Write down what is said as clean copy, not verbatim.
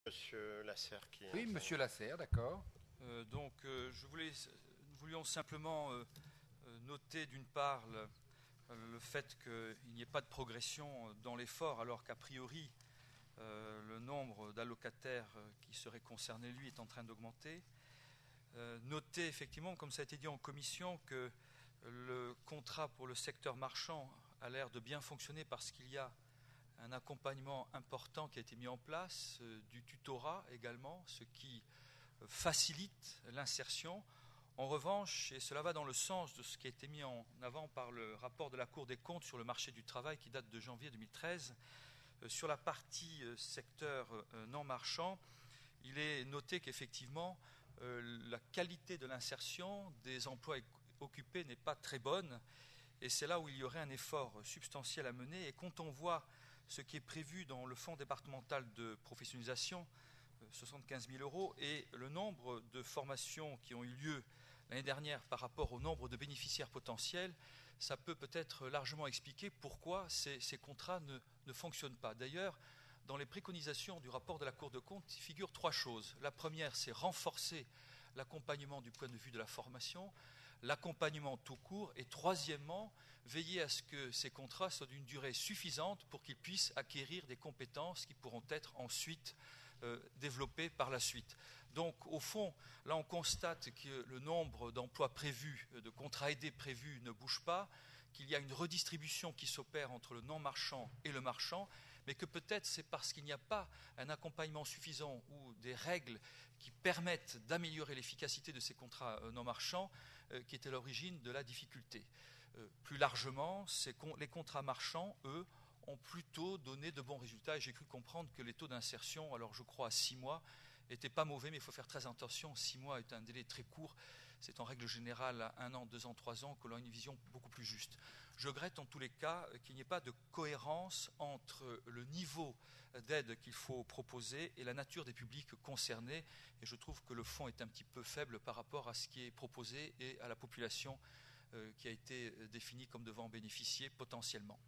Monsieur Lasserre qui... Oui, Monsieur Lasserre, d'accord. Nous voulions simplement noter d'une part le fait qu'il n'y ait pas de progression dans l'effort, alors qu'a priori le nombre d'allocataires qui seraient concernés, lui, est en train d'augmenter. Noter effectivement, comme ça a été dit en commission, que le contrat pour le secteur marchand a l'air de bien fonctionner parce qu'il y a un accompagnement important qui a été mis en place, du tutorat également, ce qui facilite l'insertion. En revanche, et cela va dans le sens de ce qui a été mis en avant par le rapport de la Cour des comptes sur le marché du travail qui date de janvier 2013, sur la partie secteur non marchand, il est noté qu'effectivement la qualité de l'insertion des emplois occupés n'est pas très bonne, et c'est là où il y aurait un effort substantiel à mener. Et quand on voit ce qui est prévu dans le fonds départemental de professionnalisation, 75 000 euros, et le nombre de formations qui ont eu lieu l'année dernière par rapport au nombre de bénéficiaires potentiels, ça peut peut-être largement expliquer pourquoi ces contrats ne fonctionnent pas. D'ailleurs, dans les préconisations du rapport de la Cour des comptes, il figure 3 choses. La première, c'est renforcer l'accompagnement du point de vue de la formation, l'accompagnement tout court, et troisièmement, veiller à ce que ces contrats soient d'une durée suffisante pour qu'ils puissent acquérir des compétences qui pourront être ensuite développées par la suite. Donc, au fond, là, on constate que le nombre d'emplois prévus, de contrats aidés prévus ne bouge pas, qu'il y a une redistribution qui s'opère entre le non-marchand et le marchand, mais que peut-être c'est parce qu'il n'y a pas un accompagnement suffisant ou des règles qui permettent d'améliorer l'efficacité de ces contrats non marchands qui est à l'origine de la difficulté. Plus largement, les contrats marchands, eux, ont plutôt donné de bons résultats, et j'ai cru comprendre que les taux d'insertion, alors je crois à 6 mois, n'étaient pas mauvais, mais il faut faire très attention. 6 mois est un délai très court. C'est en règle générale à 1 an, 2 ans, 3 ans que l'on a une vision beaucoup plus juste. Je regrette en tous les cas qu'il n'y ait pas de cohérence entre le niveau d'aide qu'il faut proposer et la nature des publics concernés. Et je trouve que le fonds est un petit peu faible par rapport à ce qui est proposé et à la population qui a été définie comme devant en bénéficier potentiellement.